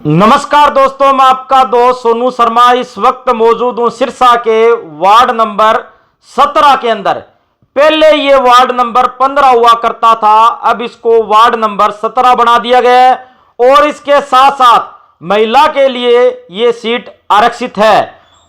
नमस्कार दोस्तों, मैं आपका दोस्त सोनू शर्मा इस वक्त मौजूद हूं सिरसा के वार्ड नंबर 17 के अंदर। पहले ये वार्ड नंबर 15 हुआ करता था, अब इसको वार्ड नंबर 17 बना दिया गया है और इसके साथ साथ महिला के लिए ये सीट आरक्षित है।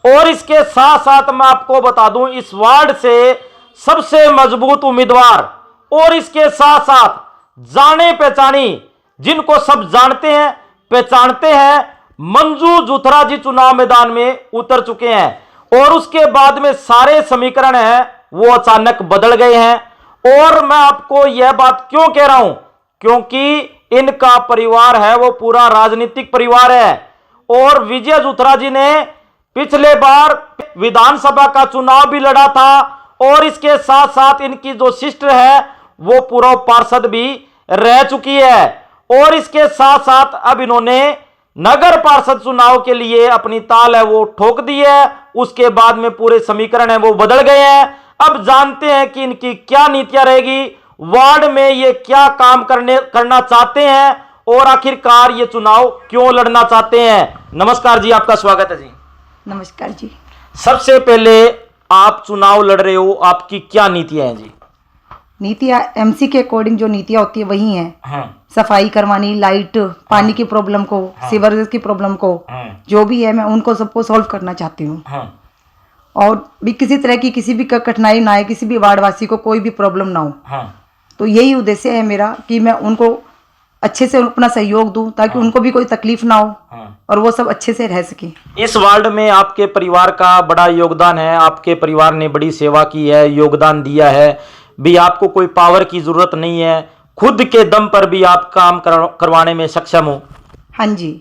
और इसके साथ साथ मैं आपको बता दूं, इस वार्ड से सबसे मजबूत उम्मीदवार और इसके साथ साथ जाने पहचानी, जिनको सब जानते हैं पहचानते हैं, मंजू जुथरा जी चुनाव मैदान में उतर चुके हैं और उसके बाद में सारे समीकरण हैं वो अचानक बदल गए हैं। और मैं आपको यह बात क्यों कह रहा हूं, क्योंकि इनका परिवार है वो पूरा राजनीतिक परिवार है। और विजय जुथरा जी ने पिछले बार विधानसभा का चुनाव भी लड़ा था और इसके साथ साथ इनकी जो सिस्टर है वो पूर्व पार्षद भी रह चुकी है। और इसके साथ साथ अब इन्होंने नगर पार्षद चुनाव के लिए अपनी ताल है वो ठोक दी है। उसके बाद में पूरे समीकरण है वो बदल गए हैं। अब जानते हैं कि इनकी क्या नीतियां रहेगी, वार्ड में ये क्या काम करना चाहते हैं और आखिरकार ये चुनाव क्यों लड़ना चाहते हैं। नमस्कार जी, आपका स्वागत है जी। नमस्कार जी। सबसे पहले आप चुनाव लड़ रहे हो, आपकी क्या नीतियां हैं जी? नीतियाँ एमसी के अकॉर्डिंग जो नीतियाँ होती है वही हैं। हाँ। सफाई करवानी, लाइट, पानी की प्रॉब्लम को, सीवरेज की प्रॉब्लम को, जो भी है मैं उनको सबको सॉल्व करना चाहती हूँ। और भी किसी तरह की किसी भी कठिनाई ना आए, किसी भी वार्डवासी को कोई भी प्रॉब्लम ना हो। तो यही उद्देश्य है मेरा कि मैं उनको अच्छे से अपना सहयोग दूं ताकि उनको भी कोई तकलीफ ना हो और वो सब अच्छे से रह सके। इस वार्ड में आपके परिवार का बड़ा योगदान है, आपके परिवार ने बड़ी सेवा की है, योगदान दिया है भी, आपको कोई पावर की जरूरत नहीं है, खुद के दम पर भी आप काम करवाने में सक्षम हो। हाँ जी,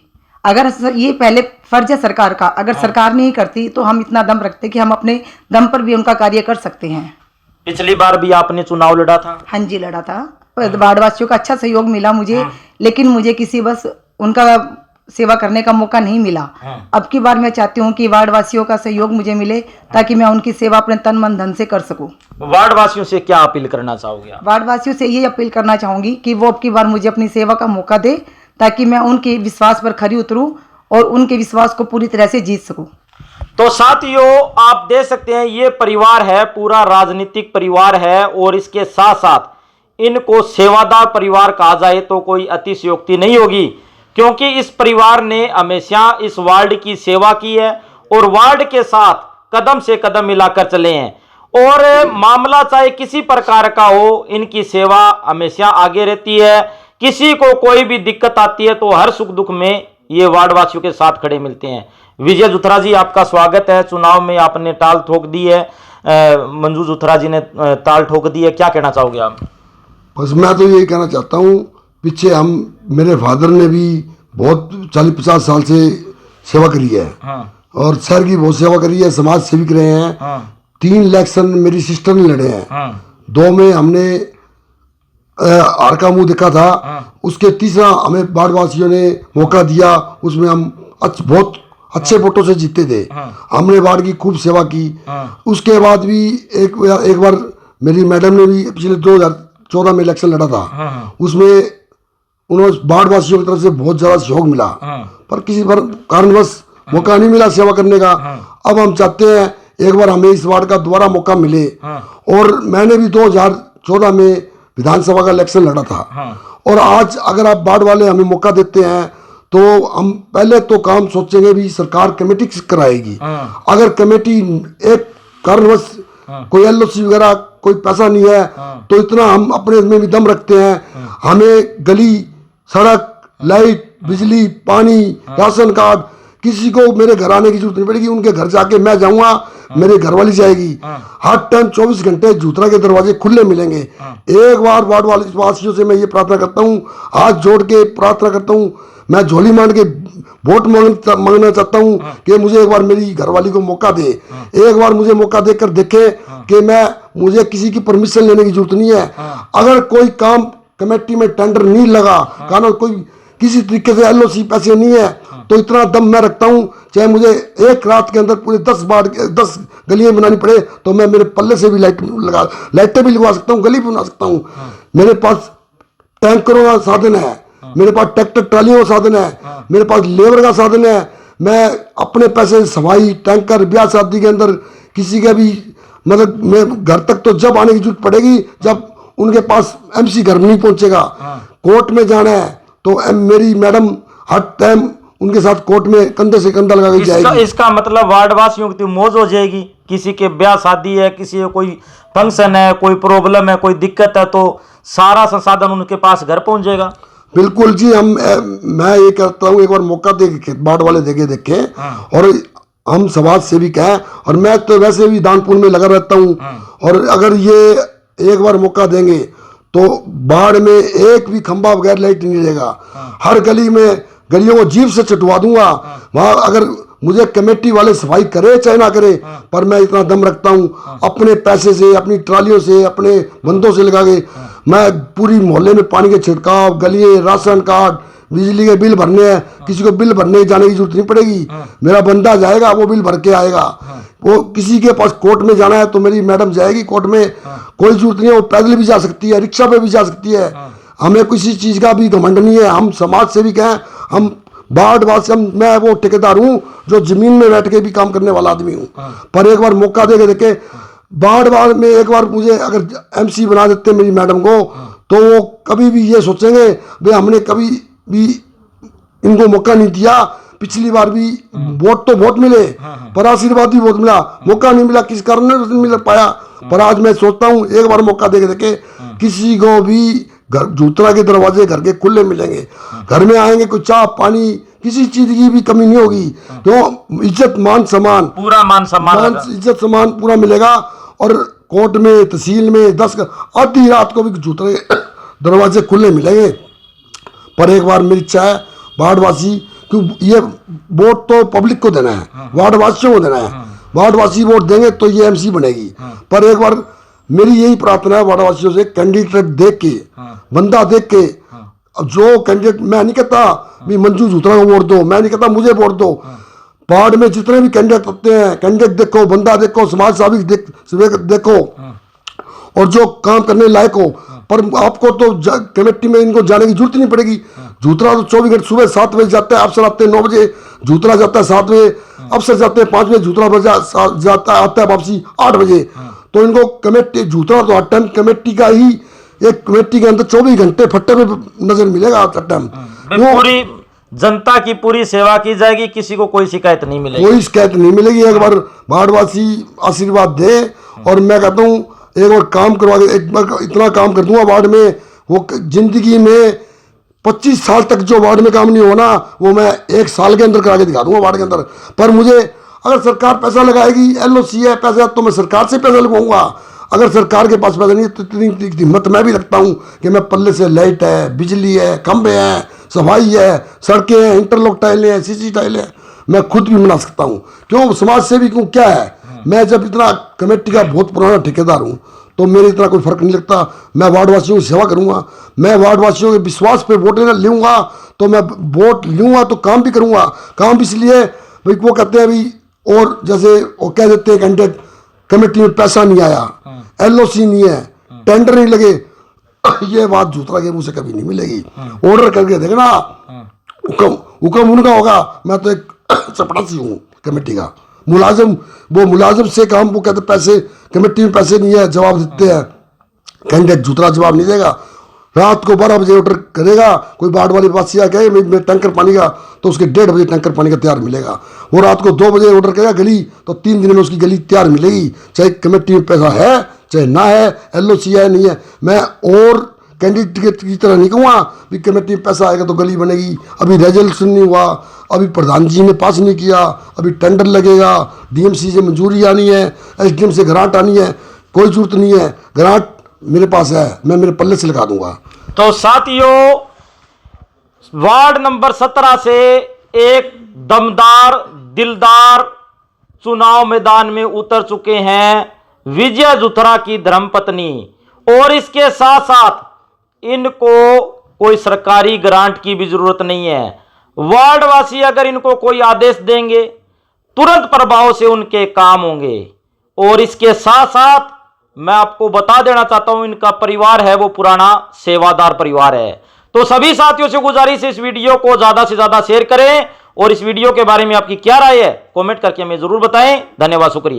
अगर ये पहले फर्ज है सरकार का, अगर सरकार नहीं करती तो हम इतना दम रखते कि हम अपने दम पर भी उनका कार्य कर सकते हैं। पिछली बार भी आपने चुनाव लड़ा था? हाँ जी, लड़ा था। वार्डवासियों का अच्छा सहयोग मिला मुझे, लेकिन मुझे किसी बस उनका सेवा करने का मौका नहीं मिला। अब की बार मैं चाहती हूँ कि वार्डवासियों का सहयोग मुझे मिले ताकि मैं उनकी सेवा अपने तन मन धन से कर सकूं। वार्डवासियों से क्या अपील करना चाहोगे आप? वार्डवासियों से ये अपील करना चाहूंगी कि वो अब की बार मुझे अपनी सेवा का मौका दे ताकि मैं उनके विश्वास पर खरी उतरूं और उनके विश्वास को पूरी तरह से जीत सकूं। तो साथियों, आप देख सकते हैं ये परिवार है पूरा राजनीतिक परिवार है और इसके साथ साथ इनको सेवादार परिवार कहा जाए तो कोई अतिशयोक्ति नहीं होगी, क्योंकि इस परिवार ने हमेशा इस वार्ड की सेवा की है और वार्ड के साथ कदम से कदम मिलाकर चले हैं। और मामला चाहे किसी प्रकार का हो, इनकी सेवा हमेशा आगे रहती है। किसी को कोई भी दिक्कत आती है तो हर सुख दुख में ये वार्डवासियों के साथ खड़े मिलते हैं। विजय जुथरा जी, आपका स्वागत है। चुनाव में आपने ताल ठोक दी है, मंजू जुथरा जी ने ताल ठोक दी है, क्या कहना चाहोगे आप? बस मैं तो यही कहना चाहता हूँ, पीछे मेरे फादर ने भी बहुत 40-50 साल से सेवा करी है। और शहर की बहुत सेवा करी है, समाज सेविक रहे हैं। 3 इलेक्शन मेरी सिस्टर ने लड़े हैं। 2 में हमने हार का मुंह देखा था। उसके तीसरा हमें वार्डवासियों ने मौका दिया, उसमें हम बहुत अच्छे वोटों से जीते थे। हमने वार्ड की खूब सेवा की। उसके बाद भी एक बार मेरी मैडम ने भी पिछले 2014 में इलेक्शन लड़ा था, उसमें उन्होंने वार्डवासियों की तरफ से बहुत ज़्यादा सहयोग मिला, पर किसी कारणवश मौका नहीं मिला सेवा करने का। अब हम चाहते हैं एक बार हमें इस वार्ड का दोबारा मौका मिले। और मैंने भी 2014 में विधानसभा का इलेक्शन लड़ा था। और आज अगर आप वार्ड वाले हमें मौका देते हैं तो हम पहले तो काम सोचेंगे भी सरकार कमेटी कराएगी। अगर कमेटी एक कारणवश कोई एलओसी वगैरह कोई पैसा नहीं है तो इतना हम अपने में भी दम रखते हैं। हमें गली, सड़क, लाइट, बिजली, पानी, राशन कार्ड, किसी को मेरे घर आने की जरूरत नहीं पड़ेगी। उनके घर जाके मैं जाऊंगा, मेरे घर वाली जाएगी। हर टाइम 24 घंटे जुथरा के दरवाजे खुले मिलेंगे। एक बार वार्ड वासियों से मैं ये प्रार्थना करता हूँ, हाथ जोड़ के प्रार्थना करता हूँ, मैं झोली मांग के वोट मांगना चाहता हूँ कि मुझे एक बार मेरी घरवाली को मौका दे। एक बार मुझे मौका देकर देखे कि मुझे किसी की परमिशन लेने की जरूरत नहीं है। अगर कोई काम कमेटी में टेंडर नहीं लगा, कारण कोई किसी तरीके से एलओसी पैसे नहीं है, तो इतना दम मैं रखता हूँ, चाहे मुझे एक रात के अंदर पूरे 10 गलियां बनानी पड़े तो मैं मेरे पल्ले से भी लाइटें भी लगवा सकता हूँ, गली भी बना सकता हूँ। मेरे पास टैंकरों का साधन है, मेरे पास ट्रैक्टर ट्रालियों का साधन है, मेरे पास लेबर का साधन है। मैं अपने पैसे सफाई टैंकर ब्याह शादी के अंदर किसी का भी मतलब मैं घर तक तो जब आने की जरूरत पड़ेगी जब उनके पास एमसी घर नहीं पहुंचेगा। कोर्ट में जाना है तो मेरी मैडम हर टाइम उनके साथ कोर्ट में कंधे से कंधा लगा के जाएगी। इसका मतलब वार्ड वासियों की तो मौज हो जाएगी। किसी के ब्याह शादी है, किसी के कोई फंक्शन है, कोई प्रॉब्लम है, कोई दिक्कत है तो सारा संसाधन उनके पास घर पहुंच जाएगा। बिल्कुल जी। मैं ये कहता हूँ एक बार मौका देखे बाढ़ वाले देखे और हम समाज सेविक हैं और मैं तो वैसे भी दान पुण्य में लगा रहता हूँ और अगर ये एक बार मौका देंगे तो बाढ़ में एक भी खंभा बगैर लाइट नहीं रहेगा। हर गली में गलियों को जीप से चटवा दूंगा। वहां अगर मुझे कमेटी वाले सफाई करे चाहे ना करे पर मैं इतना दम रखता हूँ अपने पैसे से अपनी ट्रालियों से अपने बंदों से लगा के मैं पूरी मोहल्ले में पानी के छिड़काव गलिए राशन कार्ड बिजली के बिल भरने हैं। किसी को बिल भरने जाने की जरूरत नहीं पड़ेगी, मेरा बंदा जाएगा वो बिल भर के आएगा। वो किसी के पास कोर्ट में जाना है तो मेरी मैडम जाएगी कोर्ट में, कोई जरूरत नहीं है। वो पैदल भी जा सकती है, रिक्शा पे भी जा सकती है। हमें किसी चीज का भी घमंड नहीं है। हम समाज सेविक हैं, हम बाढ़ वासी मैं वो ठेकेदार हूँ जो जमीन में बैठ के भी काम करने वाला आदमी हूँ। पर एक बार मौका देके बाढ़ में एक बार मुझे अगर एमसी बना देते मेरी मैडम को तो वो कभी भी ये सोचेंगे भाई हमने कभी भी इनको मौका नहीं दिया। पिछली बार भी वोट तो बहुत मिले पर आशीर्वाद भी बहुत मिला, मौका नहीं मिला किस कारण नहीं मिल पाया। पर आज मैं सोचता हूँ एक बार मौका देके किसी को भी घर जूतरा के दरवाजे घर के खुले मिलेंगे, घर में आएंगे कोई चाय पानी किसी चीज की भी कमी नहीं होगी। तो इज्जत मान सम्मान पूरा मान सम्मान इज्जत सम्मान पूरा मिलेगा। और कोर्ट में तहसील में 10 आधी रात को भी जूतरे दरवाजे खुले मिलेंगे। पर एक बार मेरी इच्छा है वार्डवासी क्यों ये वोट तो पब्लिक को देना है, वार्डवासियों को देना है। वार्डवासी वोट देंगे तो ये एमसी बनेगी। पर एक बार मेरी यही प्रार्थना है वार्डवासियों से कैंडिडेट देख के बंदा देख के जो कैंडिडेट मैं नहीं कहता भी मंजू जूतरा को वोट दो, मैं नहीं कहता मुझे वोट दो। वार्ड में जितने भी कैंडिडेट होते हैं कैंडिडेट देखो, बंदा देखो, समाज सेवक देखो और जो काम करने लायक हो। पर आपको तो कमेटी में इनको जाने की जरूरत नहीं पड़ेगी। जूतरा तो 24 घंटे सुबह 7 बजे जाते हैं, अफसर आते हैं 9 बजे, जूतरा जाता है 7 बजे, अफसर जाते हैं 5 बजे, जूतरा जाता है आता है वापसी 8 बजे। तो इनको कमेटी जूतरा तो हर टाइम कमेटी का ही एक कमेटी के अंदर 24 घंटे फट्टे में नजर मिलेगा हर टाइम। पूरी जनता की पूरी सेवा की जाएगी, किसी को कोई शिकायत नहीं मिलेगी, कोई शिकायत नहीं मिलेगी। एक बार वार्डवासी आशीर्वाद दे और मैं कहता हूँ एक बार काम करवा के एक बार इतना काम कर दूंगा वार्ड में वो जिंदगी में 25 साल तक जो वार्ड में काम नहीं होना वो मैं 1 साल के अंदर करा के दिखा दूंगा वार्ड के अंदर। पर मुझे अगर सरकार पैसा लगाएगी LOC है पैसा तो मैं सरकार से पैसा लगवाऊंगा। अगर सरकार के पास पैसा नहीं तो इतनी हिम्मत मैं भी रखता हूँ कि मैं पल्ले से लाइट है, बिजली है, खंभे हैं, सफाई है, सड़कें हैं, इंटरलॉक टाइलें हैं, CC टाइलें हैं, मैं खुद भी बना सकता हूँ। क्यों समाज सेवी क्यों क्या है, मैं जब इतना कमेटी का बहुत पुराना ठेकेदार हूँ तो मेरे इतना कोई फर्क नहीं लगता। मैं वार्डवासियों की सेवा करूँगा, मैं वार्डवासियों के विश्वास पे वोट लूँगा तो मैं वोट लूँगा तो काम भी करूँगा। काम भी इसलिए भाई वो कहते हैं अभी और जैसे वो कह देते हैं कैंडिडेट कमेटी में पैसा नहीं आया, LOC नहीं है, टेंडर नहीं लगे, ये बात जूतरा के मुंह से कभी नहीं मिलेगी। ऑर्डर करके देखना हुक्म उनका होगा। मैं तो एक चपड़ासी हूँ कमेटी का मुलाजिम, वो मुलाजिम से काम वो कहते पैसे कमेटी में पैसे नहीं है जवाब देते हैं, कैंडिडेट जूतरा जवाब नहीं देगा। रात को 12 बजे ऑर्डर करेगा, कोई बाढ़ वाले पास कहे मैं टैंकर पानी का तो उसके 1:30 बजे टैंकर पानी का तैयार मिलेगा। वो रात को 2 बजे ऑर्डर करेगा गली तो 3 दिन में उसकी गली तैयार मिलेगी, चाहे कमेटी में पैसा है चाहे ना है, LOC है नहीं है। मैं और कैंडिडेट की तरह नहीं कहूँगा कि कमेटी में पैसा आएगा तो गली बनेगी। अभी रेजोल्यूशन नहीं हुआ, अभी प्रधान जी ने पास नहीं किया, अभी टेंडर लगेगा, DMC से मंजूरी आनी है, SDM से ग्रांट आनी है, कोई जरूरत नहीं है। ग्रांट मेरे पास है, मैं मेरे पल्ले से लगा दूंगा। तो साथियों वार्ड नंबर 17 से एक दमदार दिलदार चुनाव मैदान में उतर चुके हैं विजय जुथरा की धर्मपत्नी। और इसके साथ साथ इनको कोई सरकारी ग्रांट की भी जरूरत नहीं है। वार्डवासी अगर इनको कोई आदेश देंगे तुरंत प्रभाव से उनके काम होंगे। और इसके साथ साथ मैं आपको बता देना चाहता हूं इनका परिवार है वो पुराना सेवादार परिवार है। तो सभी साथियों से गुजारिश है इस वीडियो को ज्यादा से ज्यादा शेयर करें और इस वीडियो के बारे में आपकी क्या राय है कमेंट करके हमें जरूर बताएं। धन्यवाद, शुक्रिया।